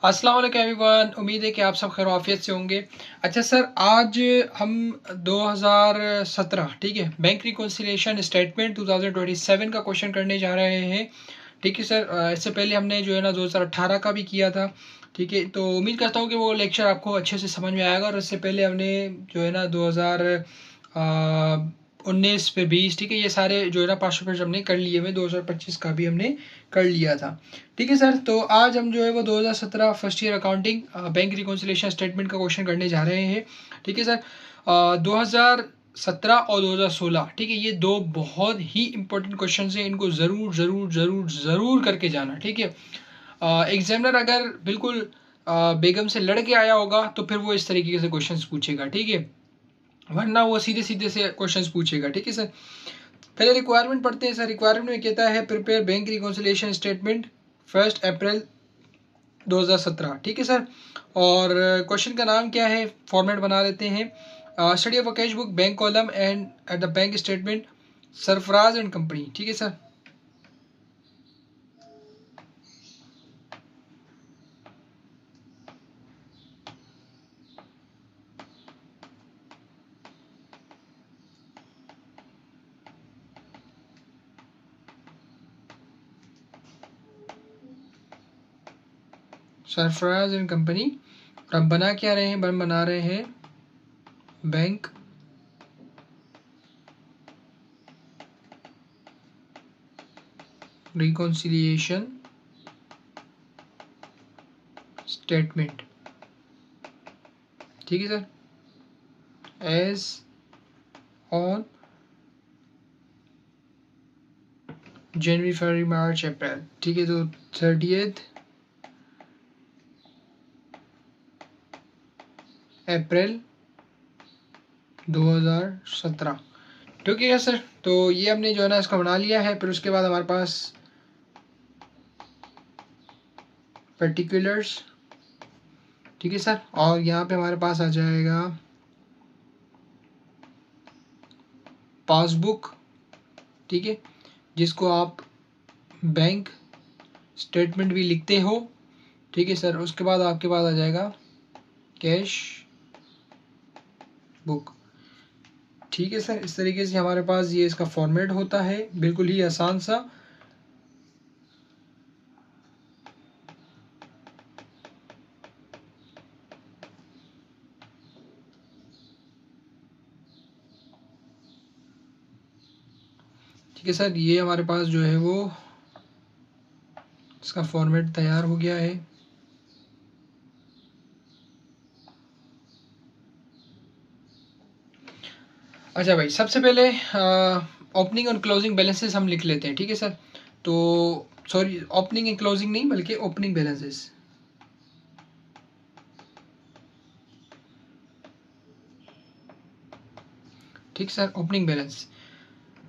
अस्सलाम वालेकुम एवरीवन। उम्मीद है कि आप सब खैर आफियत से होंगे। अच्छा सर, आज हम 2017 ठीक है बैंक रिकॉन्सिलिएशन स्टेटमेंट 2027 का क्वेश्चन करने जा रहे हैं। ठीक है सर, इससे पहले हमने जो है ना 2018 का भी किया था। ठीक है, तो उम्मीद करता हूँ कि वो लेक्चर आपको अच्छे से समझ में आएगा। और इससे पहले हमने जो है ना 2019 पे 20 ठीक है, ये सारे जो है ना पाँच पेपर हमने कर लिए हुए। 2025 का भी हमने कर लिया था। ठीक है सर, तो आज हम जो है वो 2017 first year accounting bank reconciliation statement का क्वेश्चन करने जा रहे हैं। ठीक है सर, 2017 और 2016 ठीक है, ये दो बहुत ही इंपॉर्टेंट क्वेश्चन हैं। इनको ज़रूर ज़रूर ज़रूर ज़रूर करके जाना। ठीक है, एग्जामिनर अगर बिल्कुल बेगम से लड़ के आया होगा तो फिर वो इस तरीके से क्वेश्चंस पूछेगा। ठीक है, वरना वो सीधे सीधे से क्वेश्चंस पूछेगा। ठीक है सर, पहले रिक्वायरमेंट पढ़ते हैं सर। रिक्वायरमेंट में कहता है प्रिपेयर बैंक रिकॉन्सिलिएशन स्टेटमेंट 1 अप्रैल 2017। ठीक है सर, और क्वेश्चन का नाम क्या है, फॉर्मेट बना लेते हैं। Study of a cash book, bank column and at the bank statement, Sarfaraz and company. ठीक है सर, सरफराज एंड कंपनी। और अब बना क्या रहे हैं, बना रहे हैं बैंक रिकॉन्सिलिएशन स्टेटमेंट। ठीक है सर, एज ऑन जनवरी फरवरी मार्च अप्रैल। ठीक है, तो 30 अप्रैल 2017। ठीक है सर, तो ये हमने जो है ना इसका बना लिया है। फिर उसके बाद हमारे पास पर्टिकुलर्स। ठीक है सर, और यहाँ पे हमारे पास आ जाएगा पासबुक। ठीक है, जिसको आप बैंक स्टेटमेंट भी लिखते हो। ठीक है सर, उसके बाद आपके पास आ जाएगा कैश बुक। ठीक है सर, इस तरीके से हमारे पास ये इसका फॉर्मेट होता है, बिल्कुल ही आसान सा। ठीक है सर, ये हमारे पास जो है वो इसका फॉर्मेट तैयार हो गया है। अच्छा भाई, सबसे पहले ओपनिंग और क्लोजिंग बैलेंसेस हम लिख लेते हैं। ठीक है सर, तो सॉरी, ओपनिंग एंड क्लोजिंग नहीं बल्कि ओपनिंग बैलेंसेस। ठीक सर, ओपनिंग बैलेंस।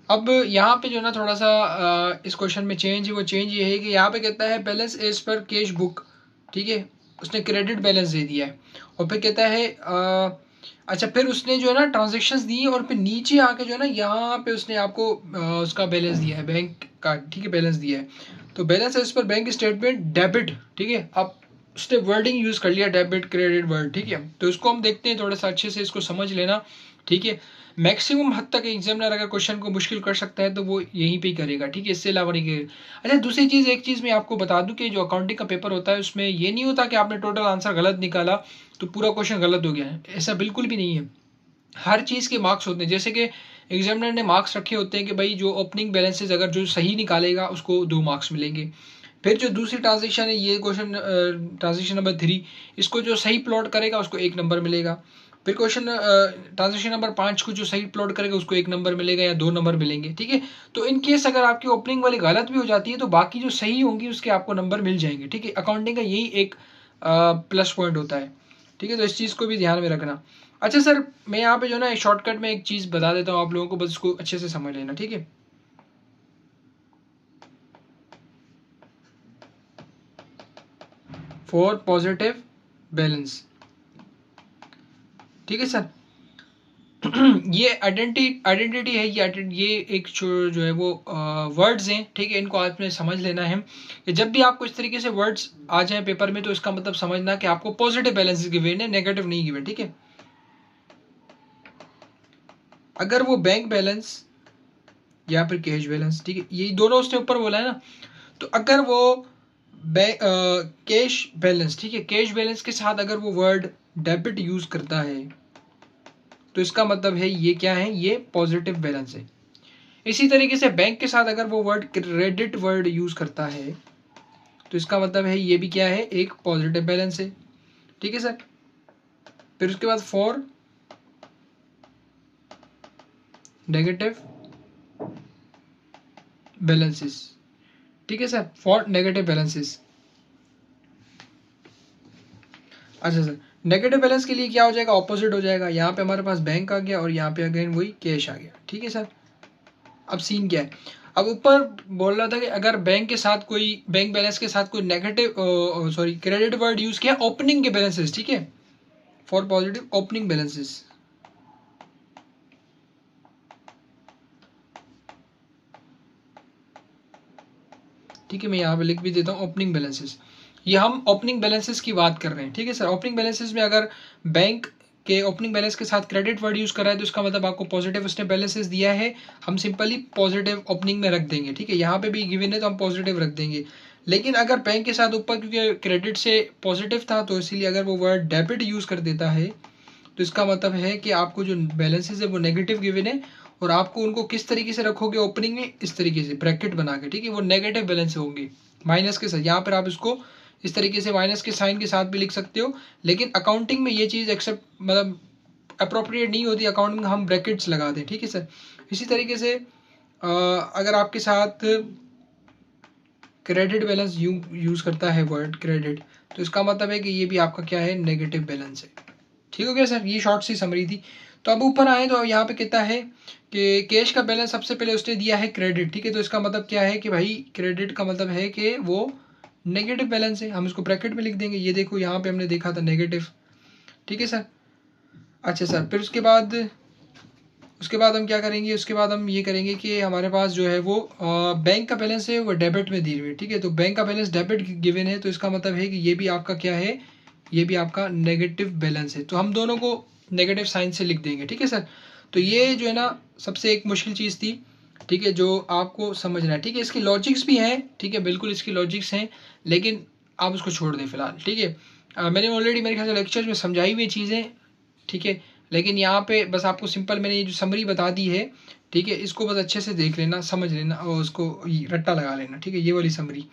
अब यहाँ पे जो ना थोड़ा सा इस क्वेश्चन में चेंज है। वो चेंज ये है कि यहाँ पे कहता है balance as per cash book. ठीक है, उसने क्रेडिट बैलेंस दे दिया है। और फिर कहता है अच्छा, फिर उसने जो है ना ट्रांजेक्शन्स दी और फिर नीचे आके जो है ना यहाँ पे उसने आपको उसका बैलेंस दिया है बैंक का। ठीक है, बैलेंस दिया है। तो balance as per bank statement debit. ठीक है, अब उसने वर्डिंग यूज़ कर लिया डेबिट क्रेडिट वर्ड। ठीक है, तो इसको हम देखते हैं, थोड़ा सा अच्छे से इसको समझ लेना। ठीक है, मैक्सिमम हद तक एग्जामिनर अगर क्वेश्चन को मुश्किल कर सकता है तो वो यहीं पे ही करेगा। ठीक है, इससे अलावा नहीं करेगा। अच्छा, दूसरी चीज़, एक चीज़ मैं आपको बता दूं कि जो अकाउंटिंग का पेपर होता है उसमें ये नहीं होता कि आपने टोटल आंसर गलत निकाला तो पूरा क्वेश्चन गलत हो गया है। ऐसा बिल्कुल भी नहीं है। हर चीज़ के मार्क्स होते हैं। जैसे कि एग्जामिनर ने मार्क्स रखे होते हैं कि भाई जो ओपनिंग बैलेंसेज अगर जो सही निकालेगा उसको 2 मार्क्स मिलेंगे। फिर जो दूसरी ट्रांजेक्शन है, ये क्वेश्चन ट्रांजेक्शन नंबर 3, इसको जो सही प्लॉट करेगा उसको 1 नंबर मिलेगा। फिर क्वेश्चन ट्रांजेक्शन नंबर 5 को जो सही प्लॉट करेगा उसको 1 नंबर मिलेगा या 2 नंबर मिलेंगे। ठीक है, तो इन केस अगर आपकी ओपनिंग वाली गलत भी हो जाती है तो बाकी जो सही होंगी उसके आपको नंबर मिल जाएंगे। ठीक है, अकाउंटिंग का यही एक प्लस पॉइंट होता है। ठीक है, तो इस चीज़ को भी ध्यान में रखना। अच्छा सर, मैं यहाँ पे जो ना शॉर्टकट में एक चीज़ बता देता हूँ आप लोगों को, बस इसको अच्छे से समझ लेना। ठीक है, फॉर पॉजिटिव बैलेंस। ठीक है सर, ये आइडेंटिटी है, ये एक जो है वो वर्ड्स हैं, ठीक है। इनको आपने समझ लेना है कि जब भी आपको इस तरीके से वर्ड्स आ जाए पेपर में तो इसका मतलब समझना कि आपको पॉजिटिव बैलेंस गिवन है, नेगेटिव नहीं गिवन, ठीक है। अगर वो बैंक बैलेंस या फिर कैश बैलेंस, ठीक है, ये दोनों उसने ऊपर बोला है ना, तो अगर वो कैश बैलेंस, ठीक है, कैश बैलेंस के साथ अगर वो वर्ड डेबिट यूज करता है तो इसका मतलब है ये क्या है, ये पॉजिटिव बैलेंस है। इसी तरीके से बैंक के साथ अगर वो वर्ड क्रेडिट वर्ड यूज करता है तो इसका मतलब है ये भी क्या है, एक पॉजिटिव बैलेंस है, ठीक है सर। फिर उसके बाद फॉर नेगेटिव बैलेंसेस, ठीक है सर, फॉर नेगेटिव बैलेंसेस। अच्छा सर, नेगेटिव बैलेंस के लिए क्या हो जाएगा, ऑपोजिट हो जाएगा। यहाँ पे हमारे पास बैंक आ गया और यहाँ पे अगेन वही कैश आ गया, ठीक है सर। अब सीन क्या है, अब ऊपर बोल रहा था कि अगर बैंक के साथ कोई, बैंक बैलेंस के साथ कोई negative sorry credit word use किया ओपनिंग के बैलेंसेस, ठीक है, फॉर पॉजिटिव ओपनिंग बैलेंसेस, ठीक है। मैं यहाँ पे लिख भी देता हूँ ओपनिंग बैलेंसेस। ये हम ओपनिंग बैलेंसेस की बात कर रहे हैं, ठीक है सर। ओपनिंग बैलेंसेस में अगर बैंक के ओपनिंग बैलेंस के साथ क्रेडिट वर्ड यूज कर रहा है तो इसका मतलब आपको पॉजिटिव उसने बैलेंसेस दिया है, हम सिंपली पॉजिटिव ओपनिंग में रख देंगे, ठीक है। यहाँ पे भी गिवन है तो हम पॉजिटिव रख देंगे। लेकिन अगर बैंक के साथ ऊपर क्योंकि क्रेडिट से पॉजिटिव था तो इसीलिए अगर वो वर्ड डेबिट यूज कर देता है तो इसका मतलब है कि आपको जो बैलेंसेस है वो नेगेटिव गिवन है और आपको उनको किस तरीके से रखोगे ओपनिंग में, इस तरीके से ब्रैकेट बना के, ठीक है, वो नेगेटिव बैलेंस होंगे माइनस के साथ। यहाँ पर आप इसको इस तरीके से माइनस के साइन के साथ भी लिख सकते हो, लेकिन अकाउंटिंग में ये चीज़ एक्सेप्ट मतलब अप्रोप्रिएट नहीं होती, अकाउंटिंग में हम ब्रैकेट्स लगा दें, ठीक है सर। इसी तरीके से अगर आपके साथ क्रेडिट बैलेंस यूज़ करता है वर्ड क्रेडिट तो इसका मतलब है कि ये भी आपका क्या है, नेगेटिव बैलेंस है, ठीक हो गया सर। ये शॉर्ट सी समरी थी। तो अब ऊपर आए तो यहाँ पे कहता है कि कैश का बैलेंस सबसे पहले उसने दिया है क्रेडिट, ठीक है। तो इसका मतलब क्या है कि भाई क्रेडिट का मतलब है कि वो नेगेटिव बैलेंस है, हम इसको ब्रैकेट में लिख देंगे। ये देखो यहाँ पे हमने देखा था नेगेटिव, ठीक है सर। अच्छा सर, फिर उसके बाद हम क्या करेंगे, उसके बाद हम ये करेंगे कि हमारे पास जो है वो बैंक का बैलेंस है वो डेबिट में दी हुई है, ठीक है। तो बैंक का बैलेंस डेबिट गिवन है तो इसका मतलब है कि ये भी आपका क्या है, ये भी आपका नेगेटिव बैलेंस है। तो हम दोनों को नेगेटिव साइन से लिख देंगे, ठीक है सर। तो ये जो है ना सबसे एक मुश्किल चीज़ थी, ठीक है, जो आपको समझना है, ठीक है। इसकी लॉजिक्स भी हैं, ठीक है, बिल्कुल इसकी लॉजिक्स हैं, लेकिन आप उसको छोड़ दें फिलहाल, ठीक है। मैंने ऑलरेडी मेरे ख्याल से लेक्चर्स में समझाई हुई चीज़ें, ठीक है, लेकिन यहाँ पे बस आपको सिंपल मैंने ये जो समरी बता दी है, ठीक है, इसको बस अच्छे से देख लेना, समझ लेना और उसको रट्टा लगा लेना, ठीक है, ये वाली समरी,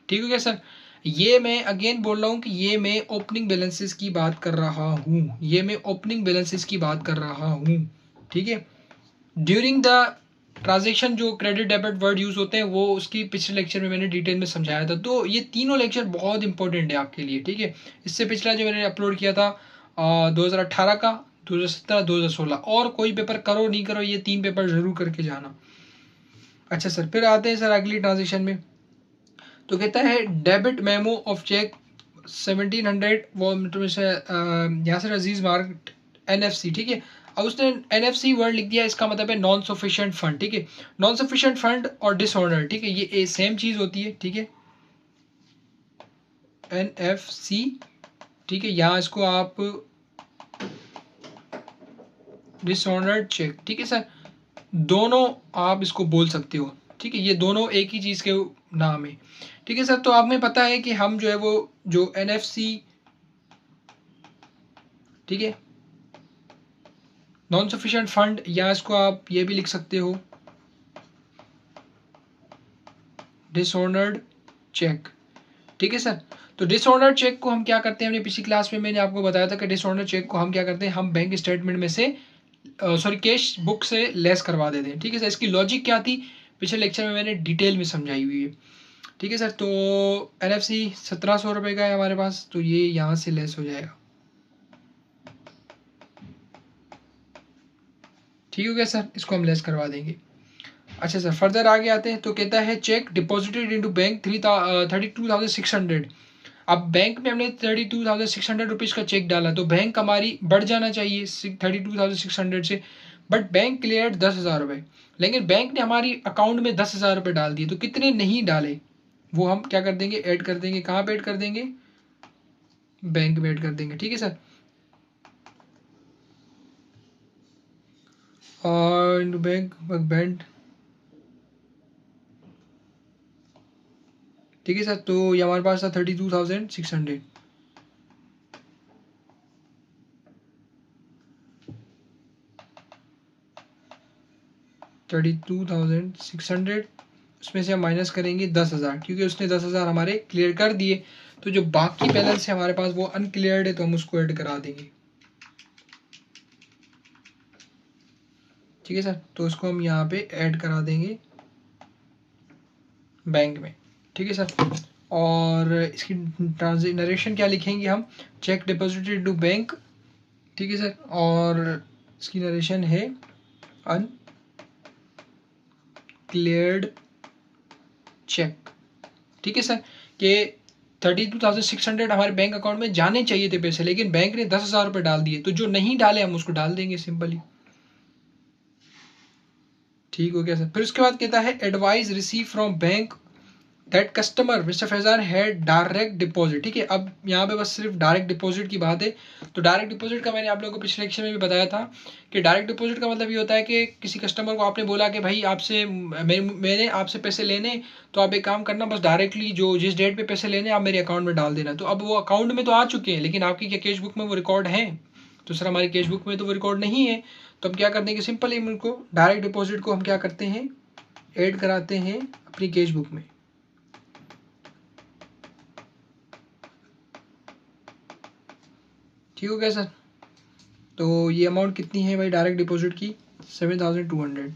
ठीक हो गया सर। ये मैं अगेन बोल रहा हूँ कि ये मैं ओपनिंग बैलेंसेस की बात कर रहा हूँ, ये मैं ओपनिंग बैलेंसेस की बात कर रहा हूँ, ठीक है। ड्यूरिंग द ट्रांजेक्शन जो क्रेडिट डेबिट वर्ड यूज़ होते हैं वो उसकी पिछले लेक्चर में मैंने डिटेल में समझाया था। तो ये तीनों लेक्चर बहुत इंपॉर्टेंट है आपके लिए, ठीक है। इससे पिछला जो मैंने अपलोड किया था 2018 का, 2017, 2016, और कोई पेपर करो नहीं करो ये 3 पेपर जरूर करके जाना। अच्छा सर, फिर आते हैं सर अगली ट्रांजेक्शन में। तो कहता है डेबिट मेमो ऑफ चेक 1700 वो यासिर अजीज मार्क NFC, ठीक है। अब उसने NFC वर्ड लिख दिया, इसका मतलब है नॉन सफिशिएंट फंड, ठीक है। नॉन सफिशिएंट फंड और डिसऑर्डर, ठीक है, ये सेम चीज़ होती है, ठीक है। NFC, ठीक है, यहाँ इसको आप डिसऑर्डर चेक, ठीक है सर, दोनों आप इसको बोल सकते हो, ठीक है, ये दोनों एक ही चीज़ के नाम है, ठीक है सर। तो हमें पता है कि हम जो है वो जो NFC, ठीक है, नॉन सफिशिएंट फंड, या इसको आप ये भी लिख सकते हो डिसऑर्डर्ड चेक, ठीक है सर। तो डिसऑर्डर्ड चेक को हम क्या करते हैं, हमने पिछली क्लास में मैंने आपको बताया था कि डिसऑर्डर्ड चेक को हम क्या करते हैं, हम बैंक स्टेटमेंट में से सॉरी कैश बुक से लेस करवा देते हैं, ठीक है सर। इसकी लॉजिक क्या थी पिछले लेक्चर में मैंने डिटेल में समझाई हुई है, ठीक है सर। तो NFC 1700 रुपये का है हमारे पास, तो ये यहाँ से लेस हो जाएगा, ठीक हो गया सर, इसको हम लेस करवा देंगे। अच्छा सर, फर्दर आगे आते हैं। तो कहता है चेक डिपॉजिटेड इनटू बैंक 32,600, अब बैंक में हमने 32,600 रुपीज़ का चेक डाला तो बैंक हमारी बढ़ जाना चाहिए 32,600 से, बट बैंक क्लियर 10,000 रुपये, लेकिन बैंक ने हमारी अकाउंट में 10,000 रुपये डाल दिए। तो कितने नहीं डाले वो हम क्या कर देंगे, ऐड कर देंगे। कहाँ पे ऐड कर देंगे, बैंक में ऐड कर देंगे। ठीक है सर, और बैंक बैंक, ठीक है सर। तो ये हमारे पास था 32,600। उसमें से हम माइनस करेंगे 10,000, क्योंकि उसने 10,000 हमारे क्लियर कर दिए। तो जो बाकी बैलेंस है हमारे पास वो अनक्लियर्ड है, तो हम उसको ऐड करा देंगे। ठीक है सर, तो उसको हम यहाँ पे ऐड करा देंगे बैंक में। ठीक है सर, और इसकी नरेशन क्या लिखेंगे हम, चेक डिपॉजिटेड टू बैंक। ठीक है सर, और इसकी नरेशन है अनक्लियर्ड चेक। ठीक है सर, कि 32,600 हमारे बैंक अकाउंट में जाने चाहिए थे पैसे, लेकिन बैंक ने 10,000 रुपये डाल दिए। तो जो नहीं डाले हम उसको डाल देंगे सिंपली। ठीक हो गया सर। फिर उसके बाद कहता है advice receive from bank that customer mister Faizan had direct deposit. ठीक है, अब यहाँ पे बस सिर्फ डायरेक्ट डिपॉजिट की बात है। तो डायरेक्ट डिपॉजिट का मैंने आप लोगों को पिछले लेक्चर में भी बताया था कि डायरेक्ट डिपॉजिट का मतलब ये होता है कि किसी कस्टमर को आपने बोला कि भाई आपसे मैंने आपसे पैसे लेने, तो आप एक काम करना, बस डायरेक्टली जो जिस डेट पे पैसे लेने आप मेरे अकाउंट में डाल देना। तो अब वो अकाउंट में तो आ चुके हैं, लेकिन आपकी क्या कैश बुक में वो रिकॉर्ड है? तो सर हमारी कैश बुक में तो वो रिकॉर्ड नहीं है। तो हम क्या कर देंगे, सिंपली उनको डायरेक्ट डिपॉजिट को हम क्या करते हैं, ऐड कराते हैं अपनी कैश बुक में। ठीक हो गया सर। तो ये अमाउंट कितनी है भाई डायरेक्ट डिपॉजिट की, 7,200।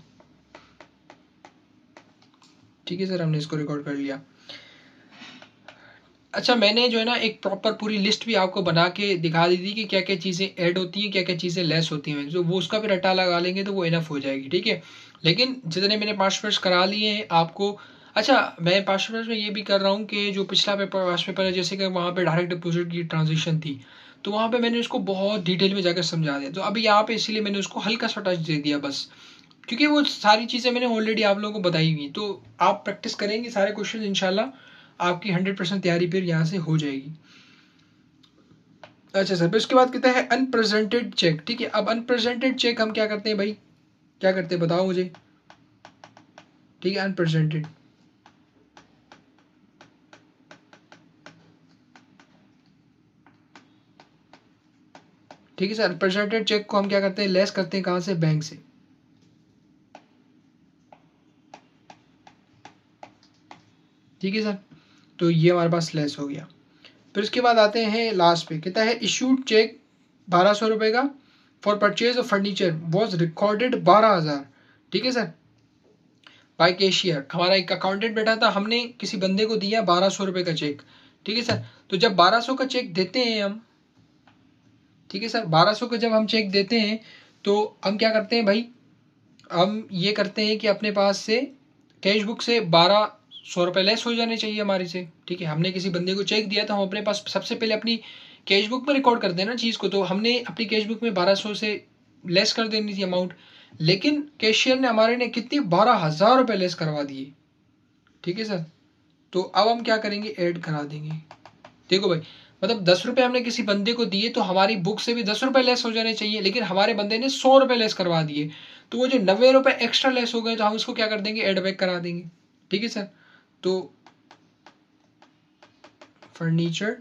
ठीक है सर, हमने इसको रिकॉर्ड कर लिया। अच्छा, मैंने जो है ना एक प्रॉपर पूरी लिस्ट भी आपको बना के दिखा दी थी कि क्या क्या चीज़ें ऐड होती हैं, क्या क्या चीज़ें लेस होती हैं। जो वो उसका भी रट्टा लगा लेंगे तो वो इनफ हो जाएगी। ठीक है, लेकिन जितने मैंने पास्ट पेपर्स करा लिए हैं आपको, अच्छा मैं पास्ट पेपर्स में ये भी कर रहा हूँ कि जो पिछला पेपर पास्ट पेपर है, जैसे कि वहाँ पे डायरेक्ट डिपॉजिट की ट्रांजेक्शन थी, तो वहाँ पे मैंने उसको बहुत डिटेल में जाकर समझा दिया। तो अभी यहाँ पे इसीलिए मैंने उसको हल्का सा टच दे दिया बस, क्योंकि वो सारी चीज़ें मैंने ऑलरेडी आप लोगों को बताई हुई। तो आप प्रैक्टिस करेंगे सारे क्वेश्चन, इंशाल्लाह आपकी 100% तैयारी फिर यहाँ से हो जाएगी। अच्छा सर, फिर उसके बाद कहता है अनप्रेजेंटेड चेक। ठीक है, अब अनप्रेजेंटेड चेक हम क्या करते हैं भाई, क्या करते हैं बताओ मुझे। ठीक है, अनप्रेजेंटेड, ठीक है सर, अनप्रेजेंटेड चेक को हम क्या करते हैं, लेस करते हैं कहाँ से, बैंक से। ठीक है सर, तो ये हमारे पास लेस हो गया। फिर उसके बाद आते हैं लास्ट पे, कहता है इशूड चेक 1,200 रुपये का for purchase of furniture was recorded 12,000। ठीक है सर, बाय कैशियर, हमारा एक अकाउंटेंट बैठा था, हमने किसी बंदे को दिया 1,200 रुपये का चेक। ठीक है सर, तो जब 1,200 का चेक देते हैं हम, ठीक है सर, 1,200 का जब हम चेक देते हैं तो हम क्या करते हैं भाई, हम ये करते हैं कि अपने पास से कैश बुक से 1,200 रुपये लेस हो जाने चाहिए हमारे से। ठीक है, हमने किसी बंदे को चेक दिया तो हम अपने पास सबसे पहले अपनी कैश बुक में रिकॉर्ड कर देना चीज़ को। तो हमने अपनी कैश बुक में 1,200 से लेस कर देनी थी अमाउंट, लेकिन कैशियर ने हमारे ने कितनी 12,000 रुपये लेस करवा दिए। ठीक है सर, तो अब हम क्या करेंगे, ऐड करा देंगे। देखो भाई, मतलब 10 रुपये हमने किसी बंदे को दिए तो हमारी बुक से भी 10 रुपये लेस हो जाने चाहिए, लेकिन हमारे बंदे ने 100 रुपये लेस करवा दिए। तो वो जो 90 रुपये एक्स्ट्रा लेस हो गए तो हम उसको क्या कर देंगे, एड बैक करा देंगे। ठीक है सर, तो फर्नीचर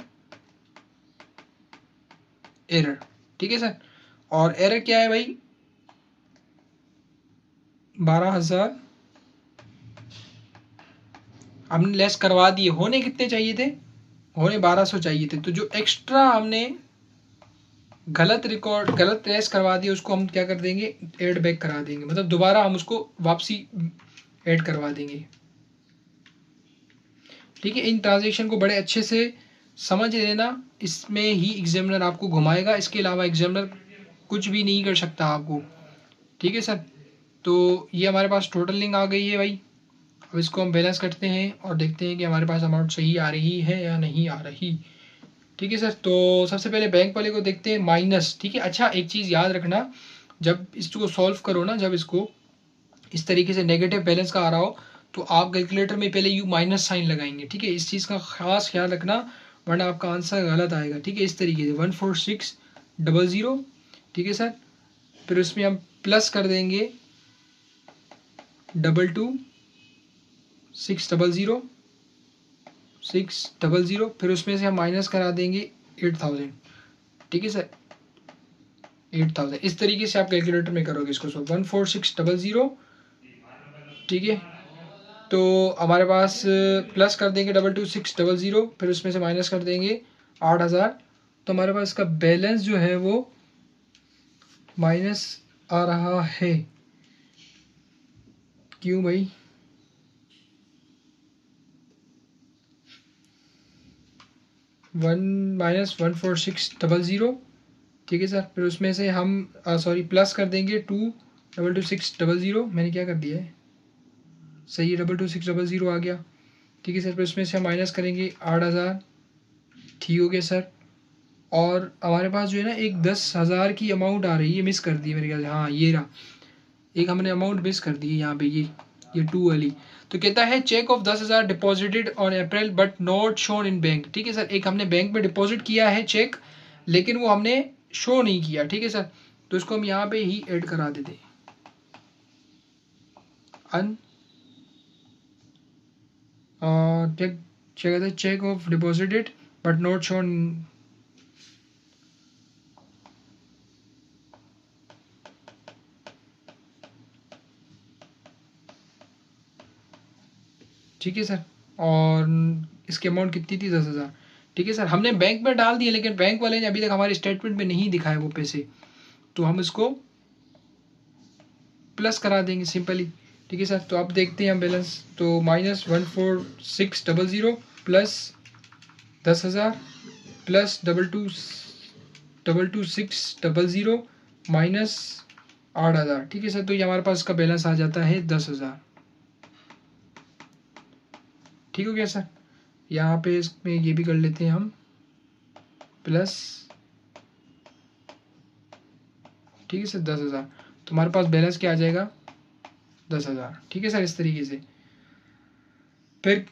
एरर। ठीक है सर, और एरर क्या है भाई, 12,000 हमने लेस करवा दिए, होने कितने चाहिए थे, होने 1,200 चाहिए थे। तो जो एक्स्ट्रा हमने गलत लेस करवा दिया उसको हम क्या कर देंगे, ऐड बैक करा देंगे, मतलब दोबारा हम उसको वापसी ऐड करवा देंगे। ठीक है, इन ट्रांजेक्शन को बड़े अच्छे से समझ लेना, इसमें ही एग्जामिनर आपको घुमाएगा, इसके अलावा एग्जामिनर कुछ भी नहीं कर सकता आपको। ठीक है सर, तो ये हमारे पास टोटलिंग आ गई है भाई। अब इसको हम बैलेंस करते हैं और देखते हैं कि हमारे पास अमाउंट सही आ रही है या नहीं आ रही। ठीक है सर। तो सबसे पहले बैंक वाले को देखते हैं माइनस, ठीक है। अच्छा एक चीज़ याद रखना, जब इसको सॉल्व करो ना, जब इसको इस तरीके से नेगेटिव बैलेंस का आ रहा हो तो आप कैलकुलेटर में पहले यू माइनस साइन लगाएंगे, ठीक है। इस चीज़ का खास ख्याल रखना वरना आपका आंसर गलत आएगा, ठीक है। इस तरीके से 14600, ठीक है सर। फिर उसमें हम प्लस कर देंगे 22600600, फिर उसमें से हम माइनस करा देंगे 8000, ठीक है सर। 8000 इस तरीके से आप कैलकुलेटर में करोगे इसको। सो 14600, ठीक है। तो हमारे पास प्लस कर देंगे 22600, फिर उसमें से माइनस कर देंगे 8000। तो हमारे पास इसका बैलेंस जो है वो माइनस आ रहा है। क्यों भाई? -14600, ठीक है सर। फिर उसमें से हम सॉरी प्लस कर देंगे 222600। मैंने क्या कर दिया है, सही है, 222600 आ गया, ठीक है सर। फिर उसमें से हम माइनस करेंगे 8000, ठीक हो गया सर। और हमारे पास जो है ना एक 10,000 की अमाउंट आ रही है, मिस कर दी मेरे ख्याल से, हाँ ये रहा, एक हमने अमाउंट मिस कर दी है यहाँ पे, ये 2 वाली। तो कहता है cheque of 10,000 deposited on April but not shown in bank, ठीक है सर। एक हमने बैंक में डिपॉजिट किया है चेक, लेकिन वो हमने शो नहीं किया, ठीक है सर। तो इसको हम यहाँ पे ही ऐड करा देते हैं, cheque of deposited but not shown, ठीक है सर। और इसकी अमाउंट कितनी थी, 10,000, ठीक है सर। हमने बैंक में डाल दिए, लेकिन बैंक वाले ने अभी तक हमारे स्टेटमेंट में नहीं दिखाए वो पैसे, तो हम इसको प्लस करा देंगे सिंपली, ठीक है सर। तो अब देखते हैं हम बैलेंस, तो -14600 प्लस 10,000 प्लस 22600 माइनस 8000, ठीक है सर। तो ये हमारे पास का बैलेंस आ जाता है 10,000, ठीक हो गया सर। यहाँ पे इसमें ये भी कर लेते हैं हम प्लस, ठीक है सर, 10,000। तो हमारे पास बैलेंस क्या आ जाएगा, 10,000, ठीक है सर। इस तरीके से फिर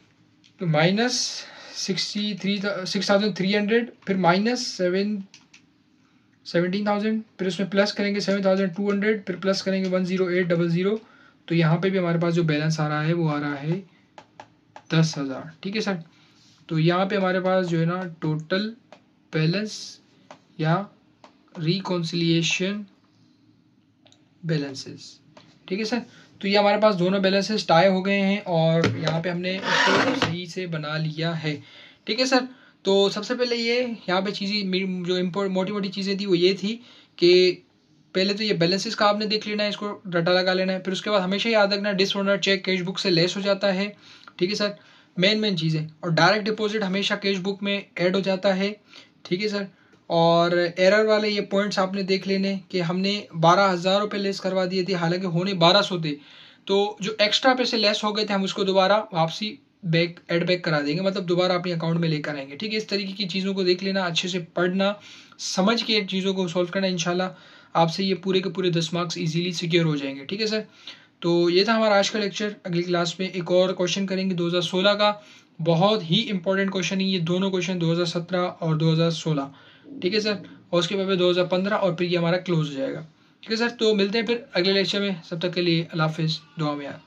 -6,300, फिर -17,000, फिर उसमें प्लस करेंगे 7,200, फिर प्लस करेंगे 10800। तो यहाँ पे भी हमारे पास जो बैलेंस आ रहा है वो आ रहा है 10,000, ठीक है सर। तो यहाँ पे हमारे पास जो है ना टोटल बैलेंस या रिकॉन्सिलिएशन बैलेंसेस, ठीक है सर। तो ये हमारे पास दोनों बैलेंसेस टाई हो गए हैं और यहाँ पे हमने इसको सही से बना लिया है, ठीक है सर। तो सबसे पहले ये यहाँ पे चीज़ें जो मोटी मोटी चीज़ें थी वो ये थी कि पहले तो ये बैलेंसेस का आपने देख लेना है, इसको डाटा लगा लेना है। फिर उसके बाद हमेशा याद रखना डिसऑनर चेक कैश बुक से लेस हो जाता है, ठीक है सर, मेन चीज़ें। और डायरेक्ट डिपॉजिट हमेशा कैश बुक में ऐड हो जाता है, ठीक है सर। और एरर वाले ये पॉइंट्स आपने देख लेने कि हमने 12,000 रुपये लेस करवा दिए थे, हालांकि होने 1200 थे। तो जो एक्स्ट्रा पैसे लेस हो गए थे हम उसको दोबारा वापसी ऐड बैक करा देंगे, मतलब दोबारा अपने अकाउंट में लेकर आएंगे, ठीक है। इस तरीके की चीज़ों को देख लेना, अच्छे से पढ़ना, समझ के चीज़ों को सॉल्व करना। इंशाल्लाह आपसे ये पूरे के पूरे 10 मार्क्स इजीली सिक्योर हो जाएंगे, ठीक है सर। तो ये था हमारा आज का लेक्चर। अगली क्लास में एक और क्वेश्चन करेंगे 2016 का, बहुत ही इंपॉर्टेंट क्वेश्चन है ये दोनों क्वेश्चन, 2017 और 2016, ठीक है सर। और उसके बाद 2015 और फिर ये हमारा क्लोज हो जाएगा, ठीक है सर। तो मिलते हैं फिर अगले लेक्चर में, तब तक के लिए अल्लाह हाफिज़, दुआ में याद।